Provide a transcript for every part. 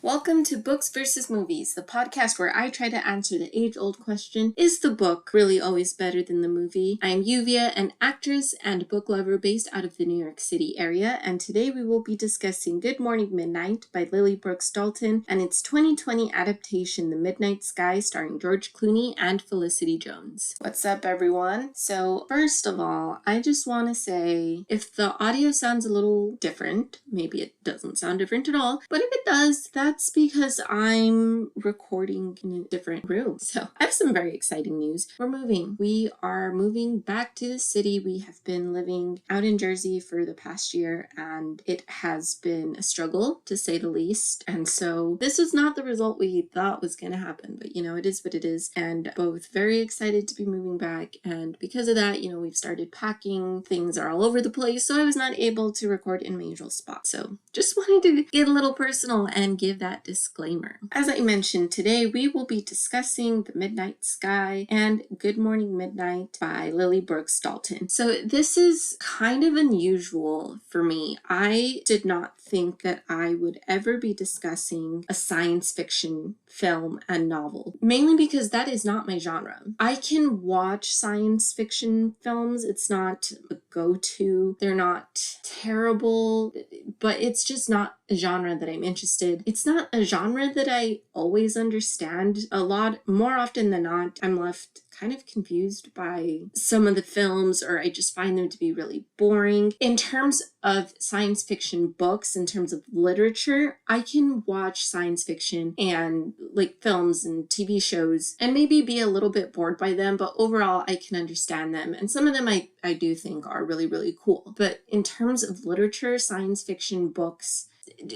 Welcome to Books versus Movies, the podcast where I try to answer the age-old question, is the book really always better than the movie? I am Yuvia, an actress and book lover based out of the New York City area, and today we will be discussing Good Morning Midnight by Lily Brooks-Dalton and its 2020 adaptation, The Midnight Sky, starring George Clooney and Felicity Jones. What's up, everyone? So, first of all, I just want to say, if the audio sounds a little different, maybe it doesn't sound different at all, but if it does, that's because I'm recording in a different room. So I have some very exciting news. We're moving. We are moving back to the city. We have been living out in Jersey for the past year, and it has been a struggle, to say the least. And so this was not the result we thought was going to happen, but it is what it is. And both very excited to be moving back. And because of that, we've started packing. Things are all over the place. So I was not able to record in my usual spot. So just wanted to get a little personal and give that disclaimer. As I mentioned, today we will be discussing The Midnight Sky and Good Morning Midnight by Lily Brooks-Dalton. So this is kind of unusual for me. I did not think that I would ever be discussing a science fiction film and novel, mainly because that is not my genre. I can watch science fiction films. It's not a go-to. They're not terrible, but it's just not a genre that I'm interested. It's not a genre that I always understand. A lot more often than not, I'm left kind of confused by some of the films, or I just find them to be really boring. In terms of science fiction books, in terms of literature, I can watch science fiction and like films and TV shows and maybe be a little bit bored by them, but overall I can understand them. And some of them I do think are really, really cool. But in terms of literature, science fiction books,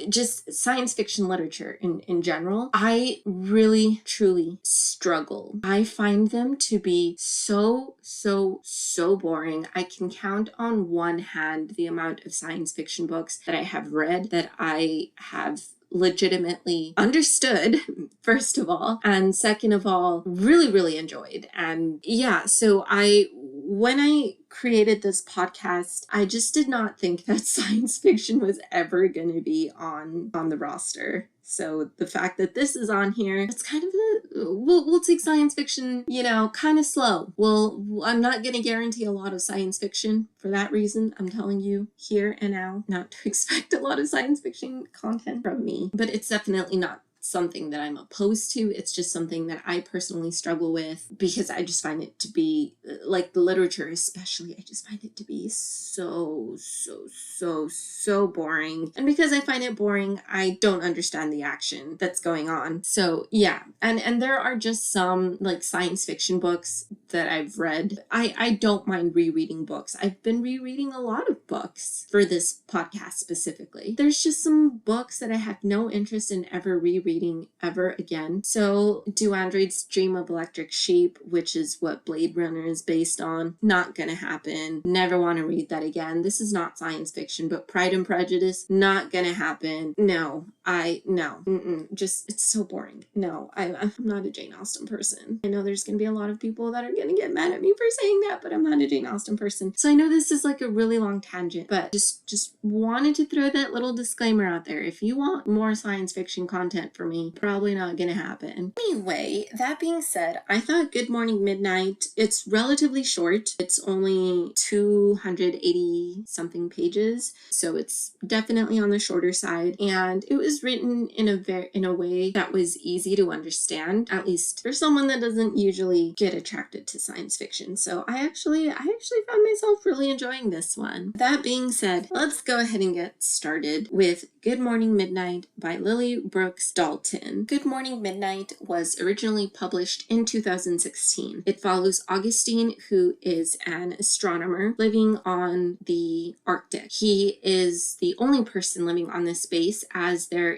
just science fiction literature in general, I really, truly struggle. I find them to be so boring. I can count on one hand the amount of science fiction books that I have read that I have legitimately understood, first of all, and second of all, really enjoyed. And yeah, so when I created this podcast, I just did not think that science fiction was ever going to be on the roster. So the fact that this is on here, it's kind of we'll take science fiction, kind of slow. Well, I'm not going to guarantee a lot of science fiction for that reason. I'm telling you here and now not to expect a lot of science fiction content from me, but it's definitely not something that I'm opposed to. It's just something that I personally struggle with because I just find it to be, like the literature especially, I just find it to be so boring. And because I find it boring, I don't understand the action that's going on. So yeah, and there are just some like science fiction books that I've read. I don't mind rereading books. I've been rereading a lot of books for this podcast specifically. There's just some books that I have no interest in ever rereading ever again. So Do Androids Dream of Electric Sheep, which is what Blade Runner is based on, not gonna happen. Never want to read that again. This is not science fiction, but Pride and Prejudice, not gonna happen. No. Just, it's so boring. No, I'm not a Jane Austen person. I know there's gonna be a lot of people that are gonna get mad at me for saying that, but I'm not a Jane Austen person. So I know this is like a really long tangent, but just wanted to throw that little disclaimer out there. If you want more science fiction content from me, probably not gonna happen. Anyway, that being said, I thought Good Morning Midnight, it's relatively short. It's only 280 something pages, so it's definitely on the shorter side, and it was written in a way that was easy to understand, at least for someone that doesn't usually get attracted to science fiction. So I actually found myself really enjoying this one. That being said, let's go ahead and get started with Good Morning Midnight by Lily Brooks-Dalton. Good Morning Midnight was originally published in 2016. It follows Augustine, who is an astronomer living on the Arctic. He is the only person living on this space, as there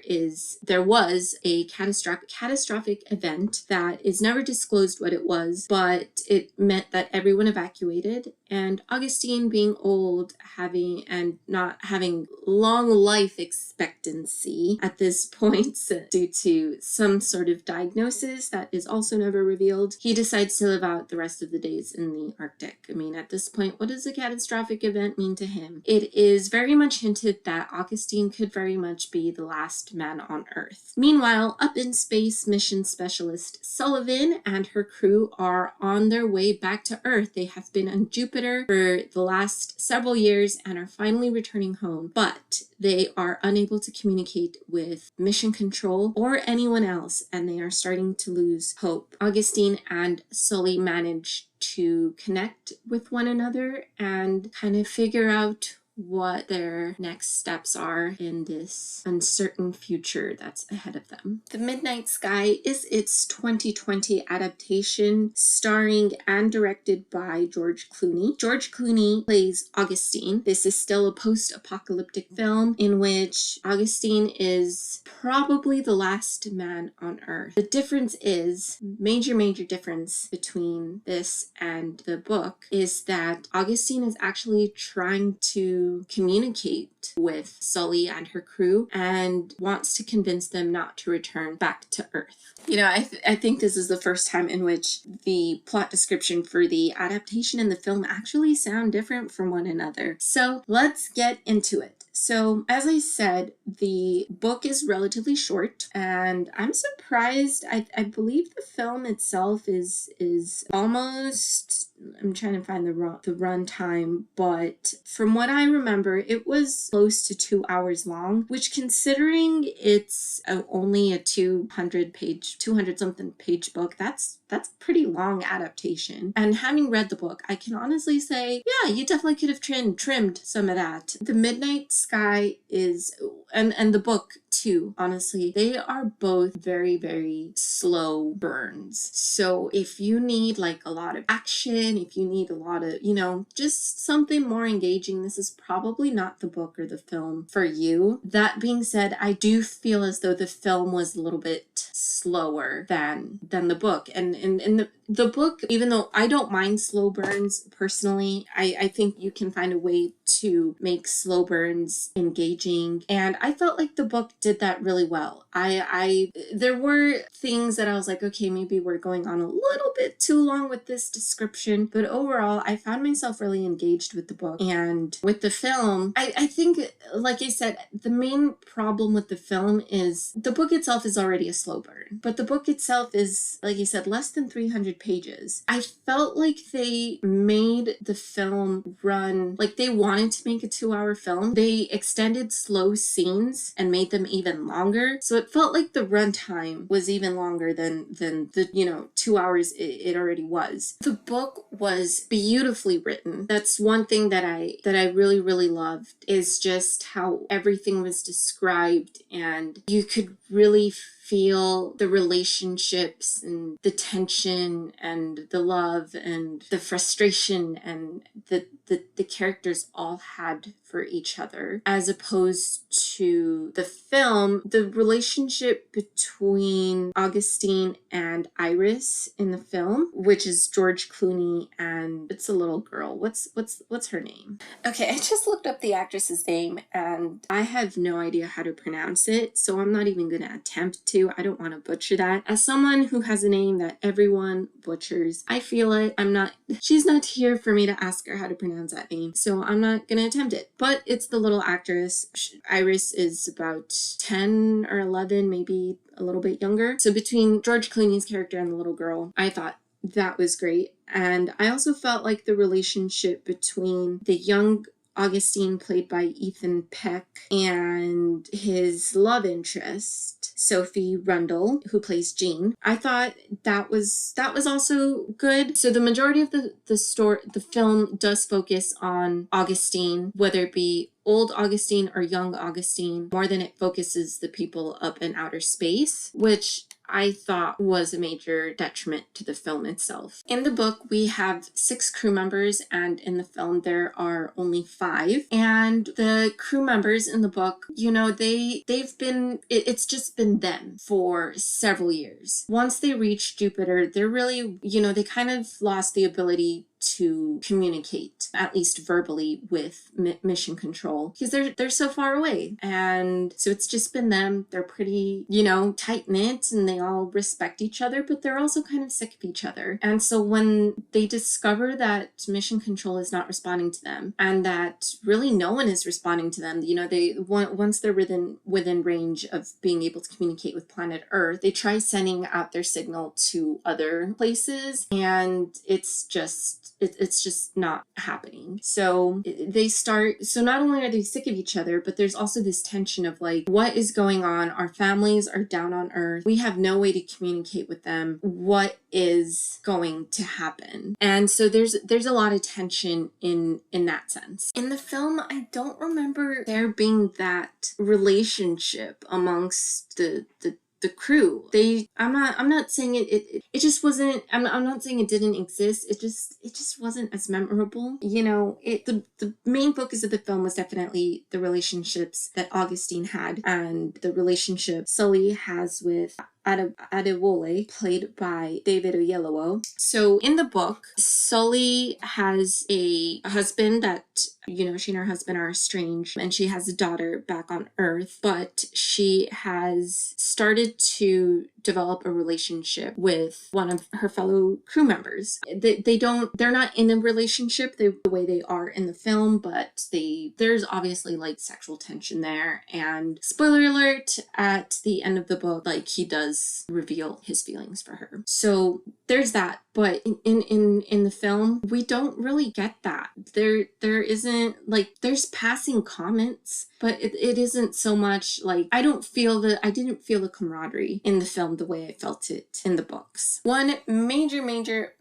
was a catastrophic event that is never disclosed what it was, but it meant that everyone evacuated and Augustine being old, and not having long life expectancy at this point due to some sort of diagnosis that is also never revealed, he decides to live out the rest of the days in the Arctic. I mean, at this point, what does a catastrophic event mean to him? It is very much hinted that Augustine could very much be the last man on Earth. Meanwhile, up in space, mission specialist Sullivan and her crew are on their way back to Earth. They have been on Jupiter for the last several years and are finally returning home, but they are unable to communicate with mission control or anyone else, and they are starting to lose hope. Augustine and Sully manage to connect with one another and kind of figure out what their next steps are in this uncertain future that's ahead of them. The Midnight Sky is its 2020 adaptation, starring and directed by George Clooney. George Clooney plays Augustine. This is still a post-apocalyptic film in which Augustine is probably the last man on Earth. The difference is, major difference between this and the book, is that Augustine is actually trying to communicate with Sully and her crew and wants to convince them not to return back to Earth. You know, I think this is the first time in which the plot description for the adaptation and the film actually sound different from one another. So let's get into it. So, as I said, the book is relatively short, and I'm surprised. I believe the film itself is almost, I'm trying to find the run time, but from what I remember, it was close to 2 hours long, which, considering it's only a 200 something page book, that's pretty long adaptation. And having read the book, I can honestly say, yeah, you definitely could have trimmed some of that. The Midnight Sky is, and the book too, honestly, they are both very slow burns. So if you need like a lot of action, if you need a lot of, just something more engaging, this is probably not the book or the film for you. That being said, I do feel as though the film was a little bit slower than the book. And in the book, even though I don't mind slow burns personally, I think you can find a way to make slow burns engaging, and I felt like the book did that really well. There were things that I was like, okay, maybe we're going on a little bit too long with this description, but overall I found myself really engaged with the book. And with the film, I think, like I said, the main problem with the film is the book itself is already a slow burn, but the book itself is, like I said, less than 300 pages. I felt like they made the film run like they wanted to make a 2-hour film. They extended slow scenes and made them even longer, so it felt like the runtime was even longer than the 2 hours it already was. The book was beautifully written. That's one thing that I really loved, is just how everything was described, and you could really feel the relationships and the tension and the love and the frustration and the characters all had for each other, as opposed to the film. The relationship between Augustine and Iris in the film, which is George Clooney, and it's a little girl. What's her name? Okay, I just looked up the actress's name and I have no idea how to pronounce it, so I'm not even gonna attempt to. I don't want to butcher that. As someone who has a name that everyone butchers, I feel it. She's not here for me to ask her how to pronounce that name, so I'm not gonna attempt it. But it's the little actress. Iris is about 10 or 11, maybe a little bit younger. So between George Clooney's character and the little girl, I thought that was great. And I also felt like the relationship between the young Augustine, played by Ethan Peck, and his love interest, Sophie Rundle, who plays Jean, I thought that was also good. So the majority of the film does focus on Augustine, whether it be old Augustine or young Augustine, more than it focuses the people up in outer space, which I thought was a major detriment to the film itself. In the book, we have 6 crew members, and in the film, there are only 5. And the crew members in the book, it's just been them for several years. Once they reach Jupiter, they're really, they kind of lost the ability to communicate, at least verbally, with Mission Control, because they're so far away. And so it's just been them. They're pretty, tight-knit, and they all respect each other, but they're also kind of sick of each other. And so when they discover that Mission Control is not responding to them, and that really no one is responding to them, once they're within range of being able to communicate with planet Earth, they try sending out their signal to other places, and it's just not happening. So not only are they sick of each other, but there's also this tension of like, what is going on? Our families are down on Earth. We have no way to communicate with them. What is going to happen? And so there's a lot of tension in that sense. In the film, I don't remember there being that relationship amongst the crew. I'm not saying it just wasn't, I'm not saying it didn't exist. It just wasn't as memorable. The main focus of the film was definitely the relationships that Augustine had, and the relationship Sully has with Adewole, played by David Oyelowo. So in the book, Sully has a husband that, she and her husband are estranged, and she has a daughter back on Earth, but she has started to develop a relationship with one of her fellow crew members. They're not in a relationship the way they are in the film, but there's obviously like sexual tension there, and spoiler alert, at the end of the book, like, he does reveal his feelings for her. So there's that. But in the film, we don't really get that. There isn't, like, there's passing comments, but it isn't so much like, I didn't feel the camaraderie in the film the way I felt it in the books. One major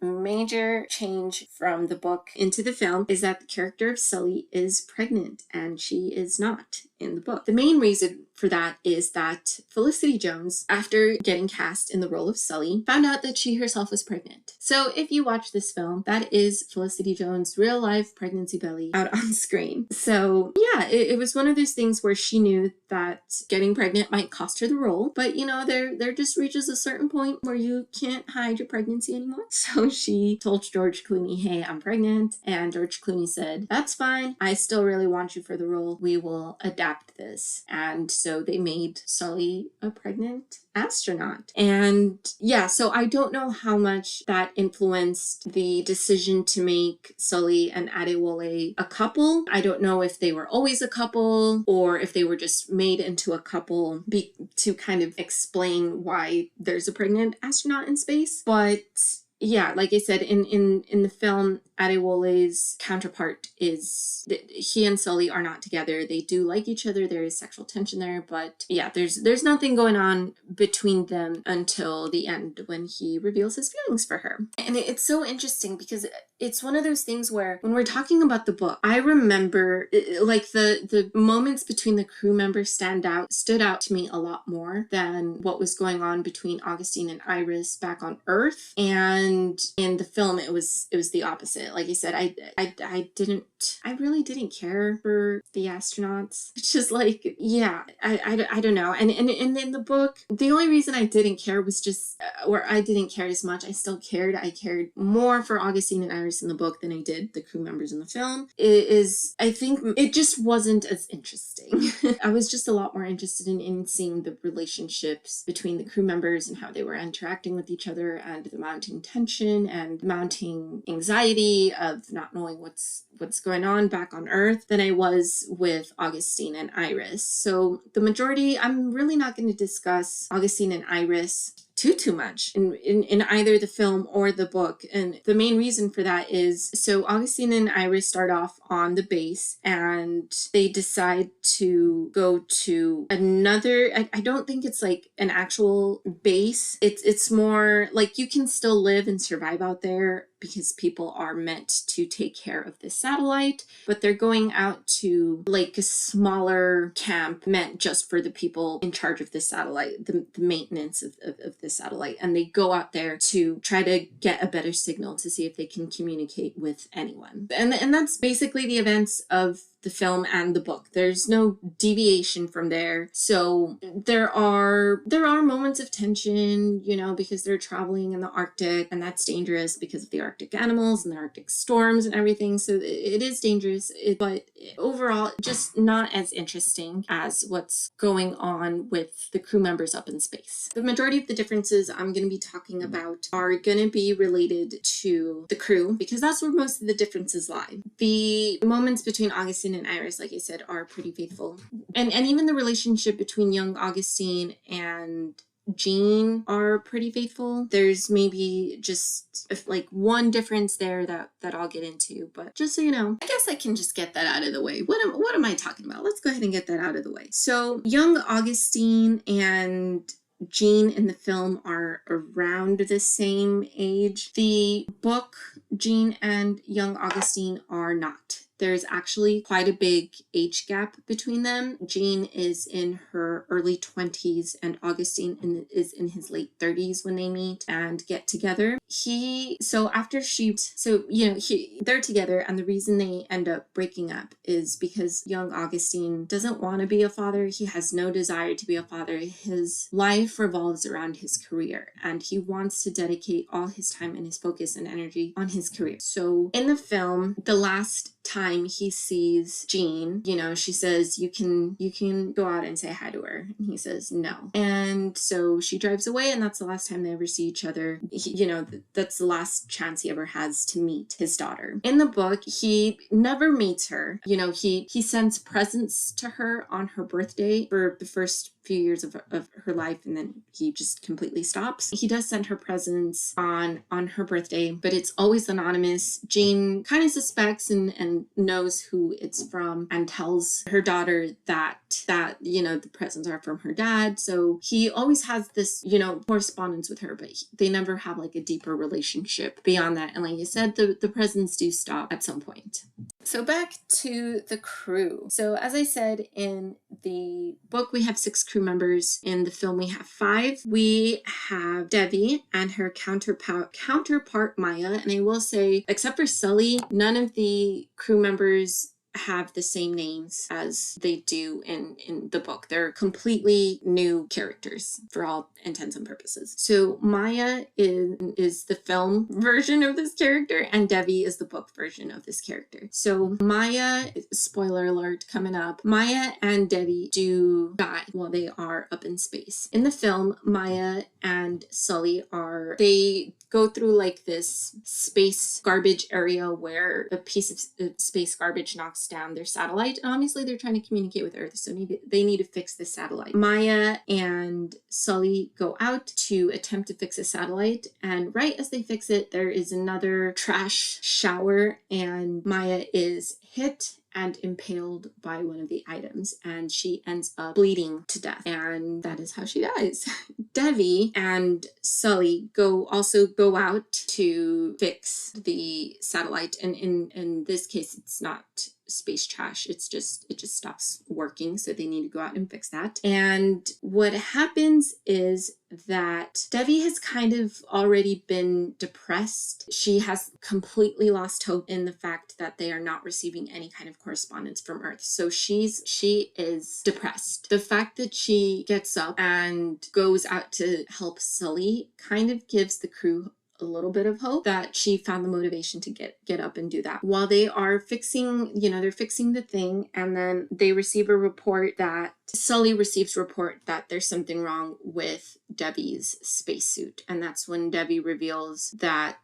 change from the book into the film is that the character of Sully is pregnant, and she is not in the book. The main reason for that is that Felicity Jones, after getting cast in the role of Sully, found out that she herself was pregnant. So if you watch this film, that is Felicity Jones' real life pregnancy belly out on screen. So yeah, it was one of those things where she knew that getting pregnant might cost her the role, but there just reaches a certain point where you can't hide your pregnancy anymore. So she told George Clooney, hey, I'm pregnant. And George Clooney said, that's fine. I still really want you for the role. We will adapt this. And so they made Sully a pregnant astronaut. And yeah, so I don't know how much that influenced the decision to make Sully and Adewole a couple. I don't know if they were always a couple, or if they were just made into a couple to kind of explain why there's a pregnant astronaut in space. But yeah, like I said, in the film, Adewole's counterpart is he and Sully are not together. They do like each other. There is sexual tension there, but yeah, there's nothing going on between them until the end when he reveals his feelings for her. And it's so interesting because it's one of those things where when we're talking about the book, I remember like the moments between the crew members stood out to me a lot more than what was going on between Augustine and Iris back on Earth. And in the film, it was the opposite. Like I said, I really didn't care for the astronauts. It's just like, yeah, I don't know. And in the book, the only reason I didn't care was just, or I didn't care as much. I still cared. I cared more for Augustine and Iris in the book than I did the crew members in the film. I think it just wasn't as interesting. I was just a lot more interested in seeing the relationships between the crew members and how they were interacting with each other, and the mounting tension and mounting anxiety of not knowing what's going on back on Earth than I was with Augustine and Iris. So the majority, I'm really not going to discuss Augustine and Iris too much in either the film or the book. And the main reason for that is, so Augustine and Iris start off on the base, and they decide to go to another, I don't think it's like an actual base. It's more like you can still live and survive out there because people are meant to take care of the satellite, but they're going out to like a smaller camp meant just for the people in charge of the satellite, the maintenance of the satellite. And they go out there to try to get a better signal to see if they can communicate with anyone. And that's basically the events of the film and the book. There's no deviation from there. So there are moments of tension, you know, because they're traveling in the Arctic, and that's dangerous because of the Arctic animals and the Arctic storms and everything. So it is dangerous, but overall just not as interesting as what's going on with the crew members up in space. The majority of the differences I'm going to be talking about are going to be related to the crew, because that's where most of the differences lie. The moments between Augustine and Iris, like I said, are pretty faithful. And even the relationship between young Augustine and Jean are pretty faithful. There's maybe just like one difference there that I'll get into, but just so you know, I guess I can just get that out of the way. What am I talking about? Let's go ahead and get that out of the way. So young Augustine and Jean in the film are around the same age. The book, Jean and young Augustine are not. There's actually quite a big age gap between them. Jean is in her early 20s and Augustine is in his late 30s when they meet and get together. They're together, and the reason they end up breaking up is because young Augustine doesn't want to be a father. He has no desire to be a father. His life revolves around his career, and he wants to dedicate all his time and his focus and energy on his career. So in the film, the last time he sees Jean, you know, she says, you can go out and say hi to her, and he says no. And so she drives away, and that's the last time they ever see each other. That's the last chance he ever has to meet his daughter. In the book, he never meets her. You know, he sends presents to her on her birthday for the first few years of her life, and then he just completely stops. He does send her presents on her birthday, but it's always anonymous. Jean kind of suspects and knows who it's from, and tells her daughter that you know, the presents are from her dad. So he always has this, you know, correspondence with her, but they never have like a deeper relationship beyond that. And like you said, the presents do stop at some point. So back to the crew. So as I said, in the book we have 6 crew members. In the film we have 5. We have Devi and her counterpart Maya. And I will say, except for Sully, none of the crew members have the same names as they do in the book. They're completely new characters for all intents and purposes. So Maya is the film version of this character, and Devi is the book version of this character. So Maya, spoiler alert coming up, Maya and Devi do die while they are up in space. In the film, Maya and Sully they go through like this space garbage area where a piece of space garbage knocks down their satellite. And obviously they're trying to communicate with Earth, so they need to fix the satellite. Maya and Sully go out to attempt to fix a satellite, and right as they fix it, there is another trash shower, and Maya is hit and impaled by one of the items, and she ends up bleeding to death, and that is how she dies. Devi and Sully go out to fix the satellite, and in this case it's not space trash, it just stops working, so they need to go out and fix that. And what happens is that Devi has kind of already been depressed. She has completely lost hope in the fact that they are not receiving any kind of correspondence from Earth. So she is depressed. The fact that she gets up and goes out to help Sully kind of gives the crew a little bit of hope that she found the motivation to get up and do that. While they are fixing, they're fixing the thing, and then they receive a report that Sully receives report that there's something wrong with Devi's spacesuit. And that's when Devi reveals that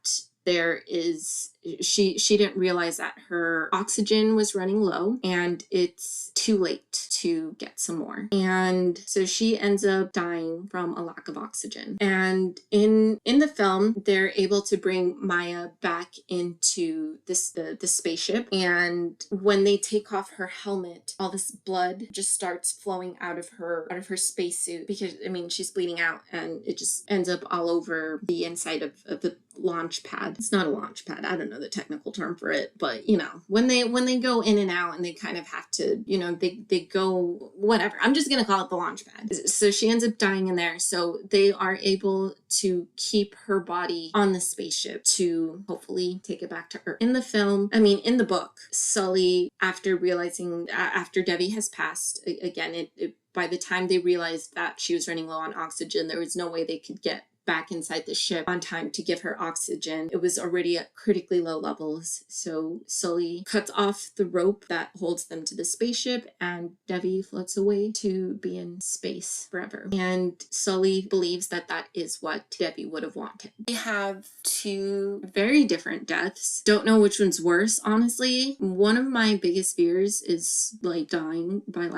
she didn't realize that her oxygen was running low, and it's too late to get some more. And so she ends up dying from a lack of oxygen. And in the film, they're able to bring Maya back into the spaceship. And when they take off her helmet, all this blood just starts flowing out of her spacesuit, because she's bleeding out, and it just ends up all over the inside of the launch pad. It's not a launch pad. I don't know the technical term for it, but when they go in and out and they kind of have to, they go, whatever. I'm just going to call it the launch pad. So she ends up dying in there. So they are able to keep her body on the spaceship to hopefully take it back to Earth. In the book, Sully, after realizing, after Debbie has passed, again, by the time they realized that she was running low on oxygen, there was no way they could get back inside the ship on time to give her oxygen. It was already at critically low levels. So Sully cuts off the rope that holds them to the spaceship, and Debbie floats away to be in space forever. And Sully believes that that is what Debbie would have wanted. We have two very different deaths. Don't know which one's worse, honestly. One of my biggest fears is like dying by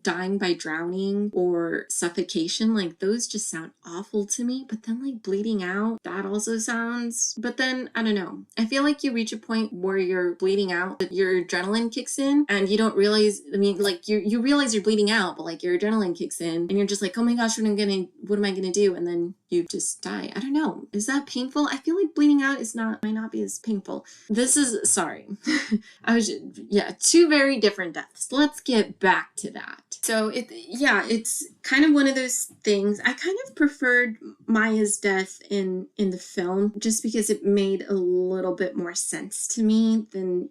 dying by drowning or suffocation. Like those just sound awful to me. But then like bleeding out, that also sounds, but then I don't know. I feel like you reach a point where you're bleeding out, but your adrenaline kicks in and you don't realize, you realize you're bleeding out, but like your adrenaline kicks in and you're just like, oh my gosh, what am I gonna do? And then you just die. I don't know. Is that painful? I feel like bleeding out might not be as painful. Sorry. Two very different deaths. Let's get back to that. So it's kind of one of those things. I kind of preferred Maya's death in the film just because it made a little bit more sense to me than,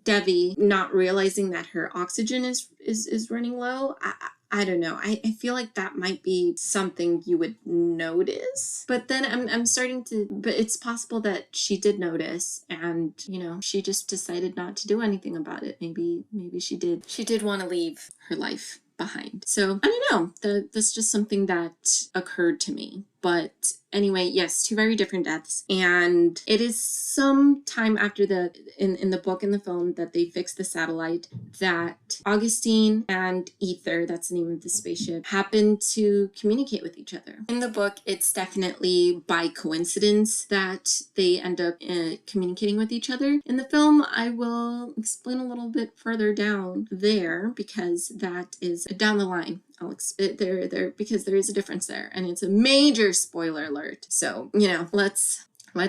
Debbie not realizing that her oxygen is running low. I don't know. I feel like that might be something you would notice. But then I'm starting to, but it's possible that she did notice and, she just decided not to do anything about it. Maybe she did. She did want to leave her life behind. So I don't know. That's just something that occurred to me. But anyway, yes, two very different deaths. And it is some time after in the book and the film that they fixed the satellite that Augustine and Ether, that's the name of the spaceship, happen to communicate with each other. In the book, it's definitely by coincidence that they end up communicating with each other. In the film, I will explain a little bit further down there because that is down the line. Because there is a difference there, and it's a major spoiler alert. So, let's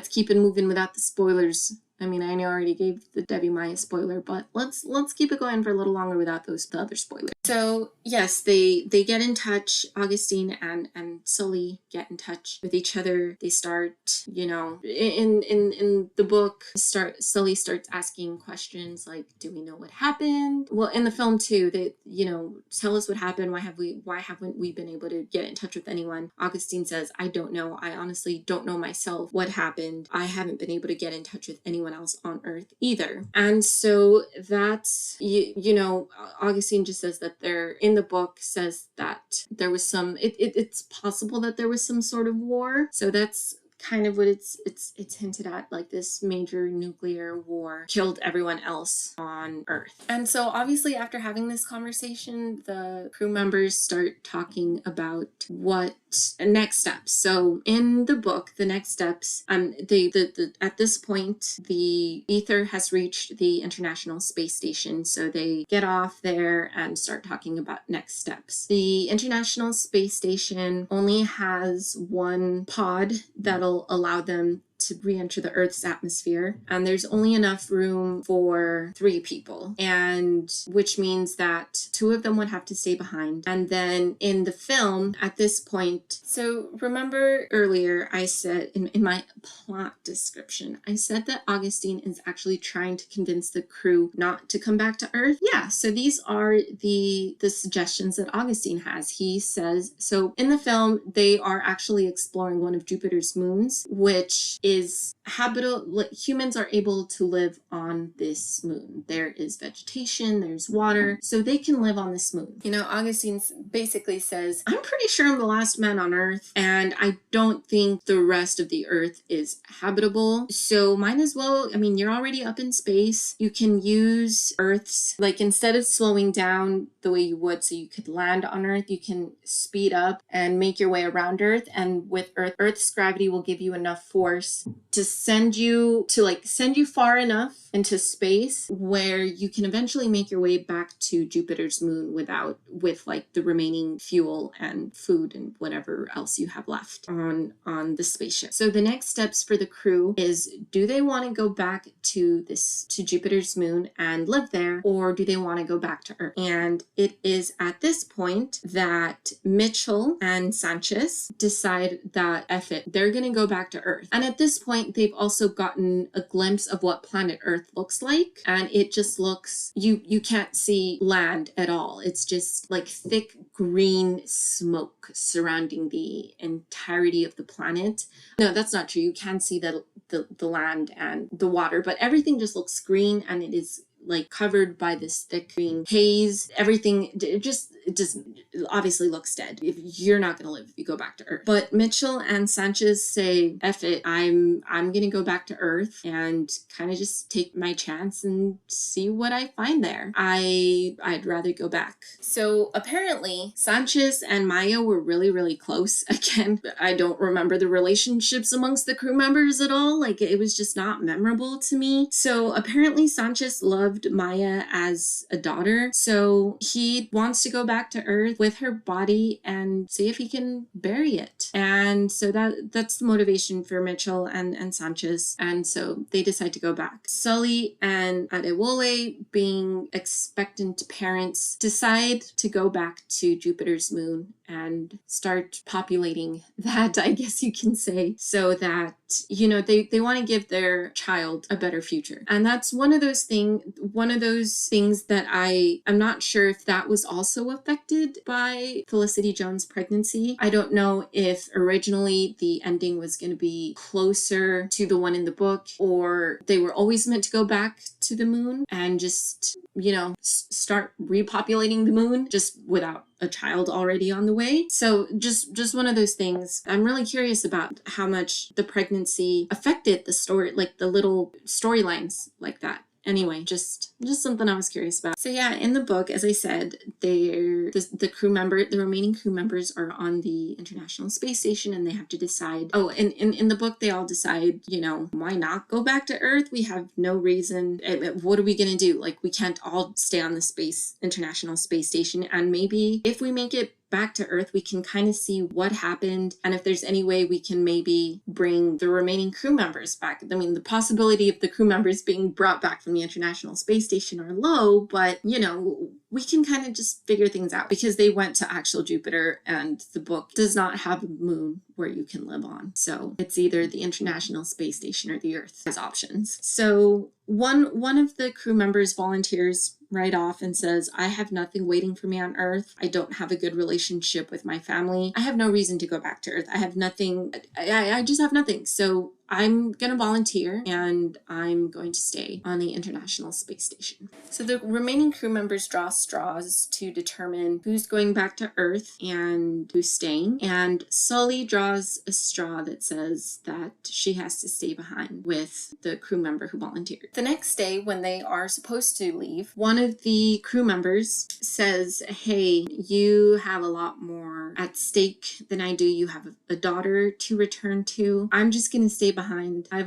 keep it moving without the spoilers. I mean, I already gave the Debbie Maya spoiler, but let's keep it going for a little longer without the other spoilers. So yes, they get in touch. Augustine and Sully get in touch with each other. They start, in the book, Sully starts asking questions like, "Do we know what happened?" Well, in the film too, they, tell us what happened. Why haven't we been able to get in touch with anyone? Augustine says, "I don't know. I honestly don't know myself what happened. I haven't been able to get in touch with anyone else on Earth either." And so that's, Augustine just says that in the book says that there was it's possible that there was some sort of war. So that's kind of what it's hinted at, like this major nuclear war killed everyone else on Earth. And so obviously after having this conversation, the crew members start talking about what next steps. So in the book, the next steps, at this point, the Ether has reached the International Space Station. So they get off there and start talking about next steps. The International Space Station only has one pod that'll allow them to re-enter the Earth's atmosphere, and there's only enough room for 3 people, and which means that 2 of them would have to stay behind. And then in the film, at this point, so remember earlier I said in my plot description, I said that Augustine is actually trying to convince the crew not to come back to Earth. Yeah, so these are the suggestions that Augustine has. He says, so in the film, they are actually exploring one of Jupiter's moons, which is habitable. Like, humans are able to live on this moon. There is vegetation, there's water, so they can live on this moon. Augustine basically says, I'm pretty sure I'm the last man on Earth, and I don't think the rest of the Earth is habitable, so might as well, you're already up in space. You can use Earth's, instead of slowing down the way you would so you could land on Earth, you can speed up and make your way around Earth, and with Earth's gravity will give you enough force is to send you far enough into space where you can eventually make your way back to Jupiter's moon with like the remaining fuel and food and whatever else you have left on the spaceship. So the next steps for the crew is, do they want to go back to Jupiter's moon and live there, or do they want to go back to Earth? And it is at this point that Mitchell and Sanchez decide that F it, they're going to go back to Earth. And at this point, they've also gotten a glimpse of what planet Earth looks like, and it just looks, you can't see land at all. It's just like thick green smoke surrounding the entirety of the planet. No, that's not true. You can see the land and the water, but everything just looks green, and it is like covered by this thick green haze. Everything, it just obviously looks dead. If you're not going to live if you go back to Earth. But Mitchell and Sanchez say, F it, I'm going to go back to Earth and kind of just take my chance and see what I find there. I'd rather go back. So apparently Sanchez and Maya were really, really close. Again, I don't remember the relationships amongst the crew members at all. Like, it was just not memorable to me. So apparently Sanchez loved Maya as a daughter. So he wants to go back to Earth with her body and see if he can bury it. And so that's the motivation for Mitchell and Sanchez. And so they decide to go back. Sully and Adewole, being expectant parents, decide to go back to Jupiter's moon and start populating that, I guess you can say, so that, you know, they want to give their child a better future. And that's one of those things that I'm not sure if that was also affected by Felicity Jones' pregnancy. I don't know if originally the ending was going to be closer to the one in the book, or they were always meant to go back to the moon and just, you know, start repopulating the moon just without a child already on the way. So just one of those things. I'm really curious about how much the pregnancy affected the story, like the little storylines like that. Anyway, just something I was curious about. So yeah, in the book, as I said, the remaining crew members are on the International Space Station, and they have to decide. Oh, in the book, they all decide, you know, why not go back to Earth? We have no reason. What are we gonna do? Like, we can't all stay on the International Space Station, and maybe if we make it back to Earth, we can kind of see what happened, and if there's any way we can maybe bring the remaining crew members back. I mean, the possibility of the crew members being brought back from the International Space Station are low, but, you know, we can kind of just figure things out, because they went to actual Jupiter, and the book does not have a moon where you can live on. So it's either the International Space Station or the Earth as options. So one of the crew members volunteers right off and says, I have nothing waiting for me on Earth. I don't have a good relationship with my family. I have no reason to go back to Earth. I have nothing. I just have nothing. So I'm going to volunteer, and I'm going to stay on the International Space Station. So the remaining crew members draw straws to determine who's going back to Earth and who's staying. And Sully draws a straw that says that she has to stay behind with the crew member who volunteered. The next day, when they are supposed to leave, one of the crew members says, hey, you have a lot more at stake than I do. You have a daughter to return to. I'm just going to stay behind. I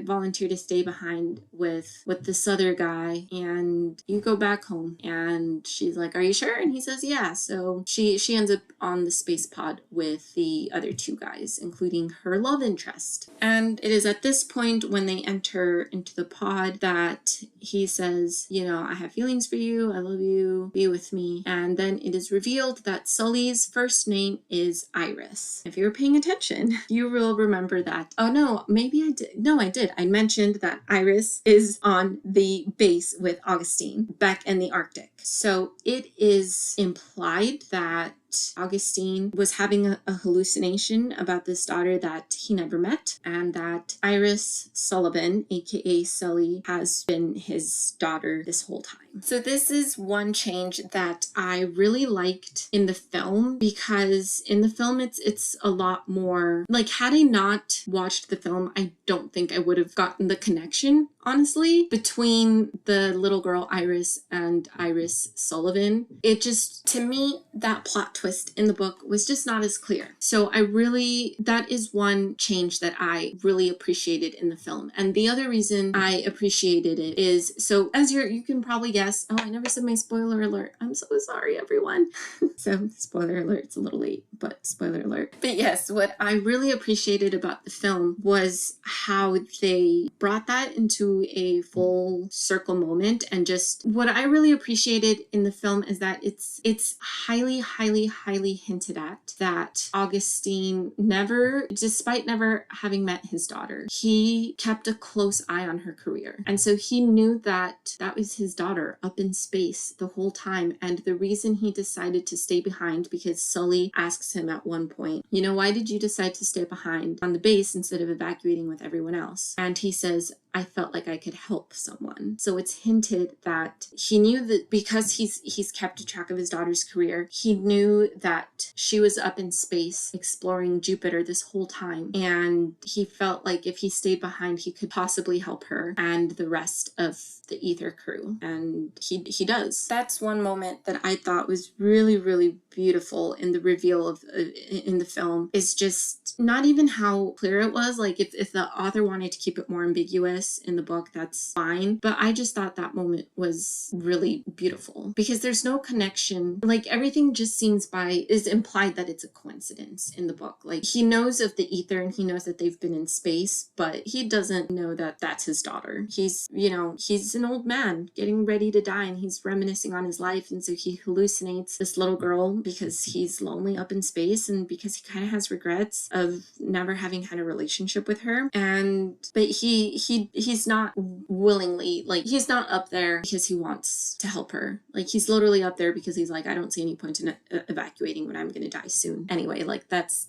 volunteer to stay behind with this other guy, and you go back home. And she's like, are you sure? And he says, yeah. So she ends up on the space pod with the other two guys, including her love interest. And it is at this point, when they enter into the pod, that he says, you know, I have feelings for you. I love you. Be with me. And then it is revealed that Sully's first name is Iris. If you're paying attention, you will remember that. Oh no, maybe I did. No, I did. I mentioned that Iris is on the base with Augustine back in the Arctic. So it is implied that Augustine was having a hallucination about this daughter that he never met, and that Iris Sullivan, aka Sully, has been his daughter this whole time. So this is one change that I really liked in the film, because in the film it's a lot more like, had I not watched the film, I don't think I would have gotten the connection, honestly, between the little girl Iris and Iris Sullivan. It just, to me, that plot twist in the book was just not as clear. So that is one change that I really appreciated in the film. And the other reason I appreciated it is, so as you can probably guess, oh, I never said my spoiler alert. I'm so sorry, everyone. So spoiler alert, it's a little late, but spoiler alert. But yes, what I really appreciated about the film was how they brought that into a full circle moment. And just what I really appreciated in the film is that it's highly, highly, highly hinted at that Augustine never, despite never having met his daughter, he kept a close eye on her career. And so he knew that that was his daughter up in space the whole time. And the reason he decided to stay behind, because Sully asks him at one point, you know, why did you decide to stay behind on the base instead of evacuating with everyone else? And he says, I felt like I could help someone. So it's hinted that he knew that because he's kept a track of his daughter's career, he knew that she was up in space exploring Jupiter this whole time. And he felt like if he stayed behind, he could possibly help her and the rest of the Ether crew. And he does. That's one moment that I thought was really, really beautiful in the reveal of in the film, is just not even how clear it was. Like if the author wanted to keep it more ambiguous in the book, that's fine. But I just thought that moment was really beautiful, because there's no connection. Like everything just is implied that it's a coincidence in the book. Like he knows of the ether and he knows that they've been in space, but he doesn't know that that's his daughter. He's an old man getting ready to die and he's reminiscing on his life. And so he hallucinates this little girl because he's lonely up in space and because he kind of has regrets of never having had a relationship with her. But he's not willingly, like he's not up there because he wants to help her. Like he's literally up there because he's like, I don't see any point in evacuating when I'm going to die soon. Anyway, like that's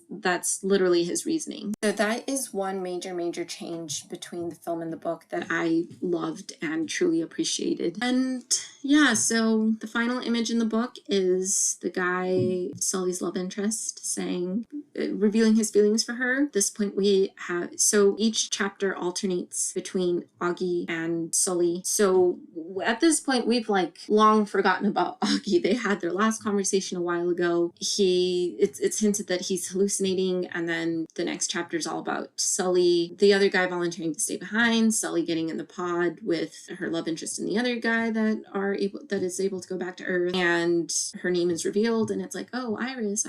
literally his reasoning. So that is one major change between the film and the book that I loved and truly appreciated. And yeah, so the final image in the book is the guy, Sully's love interest, revealing his feelings for her. At this point so each chapter alternates between Augie and Sully. So at this point, we've like long forgotten about Augie. They had their last conversation a while ago. It's hinted that he's hallucinating, and then the next chapter is all about Sully, the other guy volunteering to stay behind, Sully getting in the pod with her love interest and the other guy that is able to go back to Earth, and her name is revealed, and it's like, oh, Iris,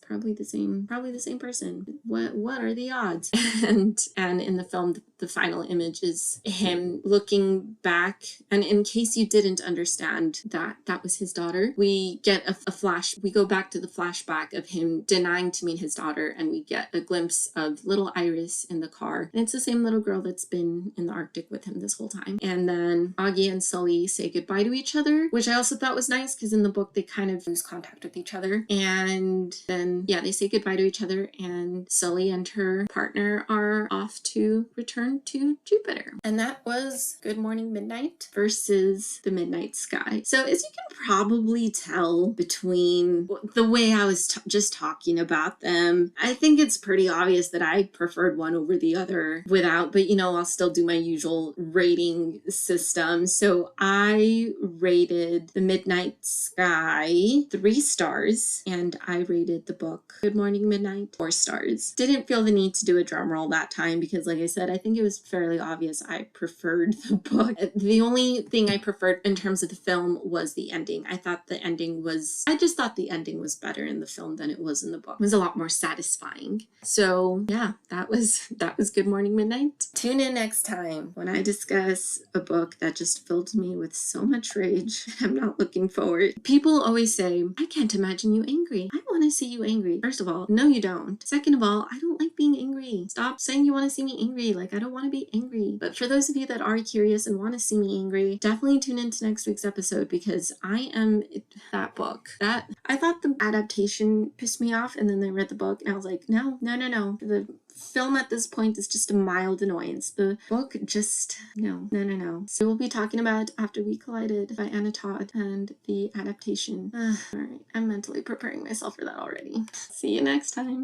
probably the same person. What are the odds? and in the film, the final image is him looking back. And in case you didn't understand that was his daughter, we get a flash. We go back to the flashback of him denying to meet his daughter, and we get a glimpse of little Iris in the car. And it's the same little girl that's been in the Arctic with him this whole time. And then Augie and Sully say goodbye to each other, which I also thought was nice, because in the book they kind of lose contact with each other. And then, yeah, they say goodbye to each other, and Sully and her partner are off to return to Jupiter. And that was Good Morning Midnight versus The Midnight Sky. So as you can probably tell between the way I was just talking about them, I think it's pretty obvious that I preferred one over the other but I'll still do my usual rating system. So I rated The Midnight Sky 3 stars, and I rated the book Good Morning Midnight 4 stars. Didn't feel the need to do a drum roll that time because, like I said, I think it was fairly obvious I preferred the book. The only thing I preferred in terms of the film was the ending. I just thought the ending was better in the film than it was in the book. It was a lot more satisfying. So yeah, that was Good Morning Midnight. Tune in next time when I discuss a book that just filled me with so much rage. I'm not looking forward. People always say, I can't imagine you angry. I want to see you angry. First of all, no you don't. Second of all, I don't like being angry. Stop saying you want to see me angry. Like, I don't want to be angry. me. But for those of you that are curious and want to see me angry, definitely tune into next week's episode because I am that book. That I thought the adaptation pissed me off, and then I read the book and I was like, no. The film at this point is just a mild annoyance. The book just no. So we'll be talking about After We Collided by Anna Todd and the adaptation. Alright, I'm mentally preparing myself for that already. See you next time.